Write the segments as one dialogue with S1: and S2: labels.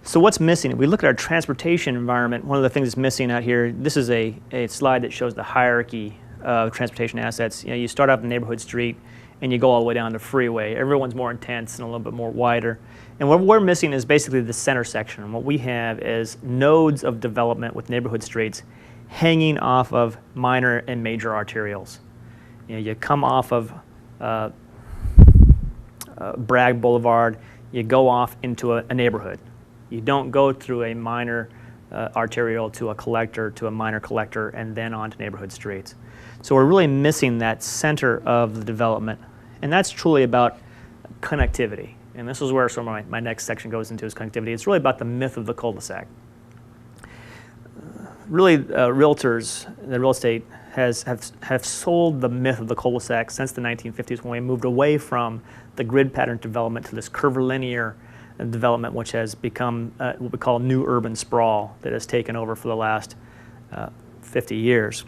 S1: So what's missing? If we look at our transportation environment, one of the things that's missing out here, this is a slide that shows the hierarchy of transportation assets. You start off the neighborhood street and you go all the way down to freeway. Everyone's more intense and a little bit more wider. And what we're missing is basically the center section. And what we have is nodes of development with neighborhood streets hanging off of minor and major arterials. You come off of Bragg Boulevard, you go off into a neighborhood. You don't go through a minor arterial to a collector, to a minor collector, and then on to neighborhood streets. So we're really missing that center of the development. And that's truly about connectivity. And this is where some of my next section goes into, is connectivity. It's really about the myth of the cul-de-sac. Really, realtors, the real estate have sold the myth of the cul-de-sac since the 1950s, when we moved away from the grid pattern development to this curvilinear development, which has become what we call new urban sprawl that has taken over for the last 50 years.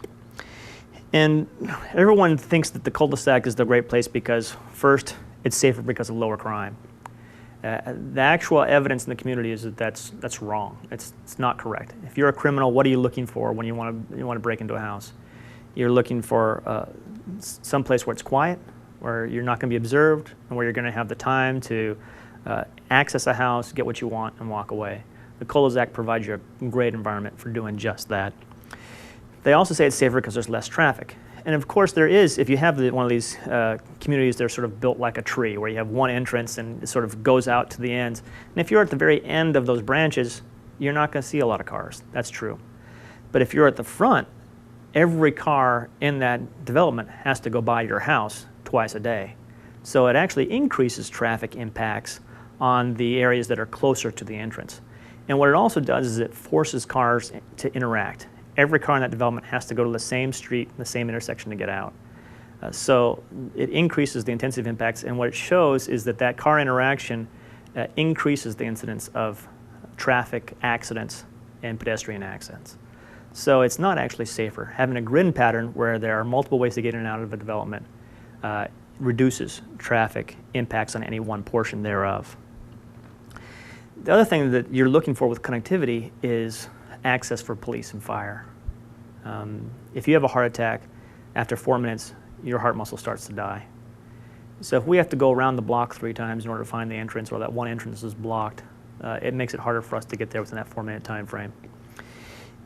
S1: And everyone thinks that the cul-de-sac is the great place because, first, it's safer because of lower crime. The actual evidence in the community is that that's wrong. It's not correct. If you're a criminal, what are you looking for when you want to break into a house? You're looking for some place where it's quiet, where you're not going to be observed, and where you're going to have the time to access a house, get what you want, and walk away. The cul-de-sac provides you a great environment for doing just that. They also say it's safer because there's less traffic. And of course there is, if you have one of these communities that are sort of built like a tree, where you have one entrance and it sort of goes out to the ends. And if you're at the very end of those branches, you're not going to see a lot of cars. That's true. But if you're at the front, every car in that development has to go by your house twice a day. So it actually increases traffic impacts on the areas that are closer to the entrance. And what it also does is it forces cars to interact. Every car in that development has to go to the same street, the same intersection to get out. So it increases the intensity impacts, and what it shows is that car interaction increases the incidence of traffic accidents and pedestrian accidents. So it's not actually safer. Having a grid pattern where there are multiple ways to get in and out of a development reduces traffic impacts on any one portion thereof. The other thing that you're looking for with connectivity is access for police and fire. If you have a heart attack, after 4 minutes, your heart muscle starts to die. So if we have to go around the block 3 times in order to find the entrance, or that one entrance is blocked, it makes it harder for us to get there within that 4-minute time frame.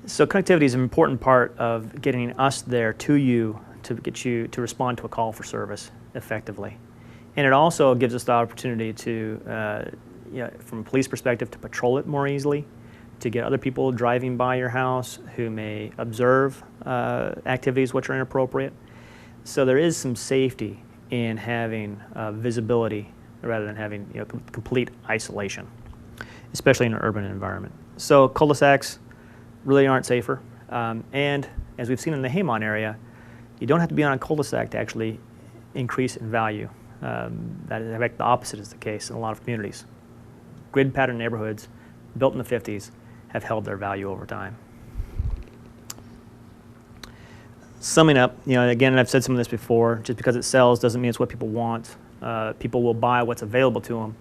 S1: So connectivity is an important part of getting us there to you, to get you to respond to a call for service effectively. And it also gives us the opportunity to, from a police perspective, to patrol it more easily, to get other people driving by your house who may observe activities which are inappropriate. So there is some safety in having visibility rather than having complete isolation, especially in an urban environment. So cul-de-sacs really aren't safer. And as we've seen in the Haymont area, you don't have to be on a cul-de-sac to actually increase in value. That is, in fact, the opposite is the case in a lot of communities. Grid pattern neighborhoods built in the 50s have held their value over time. Summing up, again, and I've said some of this before, just because it sells doesn't mean it's what people want. People will buy what's available to them.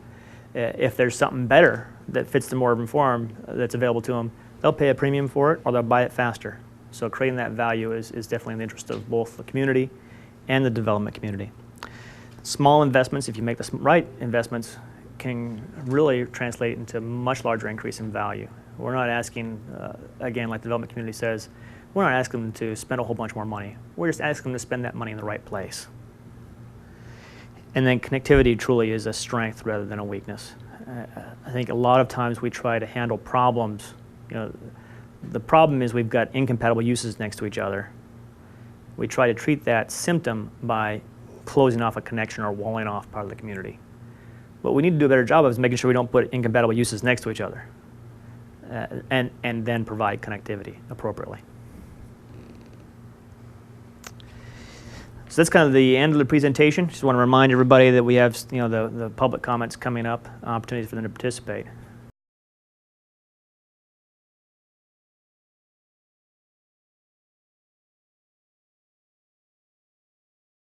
S1: If there's something better that fits the more urban form that's available to them, they'll pay a premium for it, or they'll buy it faster. So creating that value is definitely in the interest of both the community and the development community. Small investments, if you make the right investments, can really translate into much larger increase in value. We're not asking, again, like the development community says, we're not asking them to spend a whole bunch more money. We're just asking them to spend that money in the right place. And then connectivity truly is a strength rather than a weakness. I think a lot of times we try to handle problems. The problem is we've got incompatible uses next to each other. We try to treat that symptom by closing off a connection or walling off part of the community. What we need to do a better job of is making sure we don't put incompatible uses next to each other, and then provide connectivity appropriately. So that's kind of the end of the presentation. Just want to remind everybody that we have the public comments coming up, opportunities for them to participate.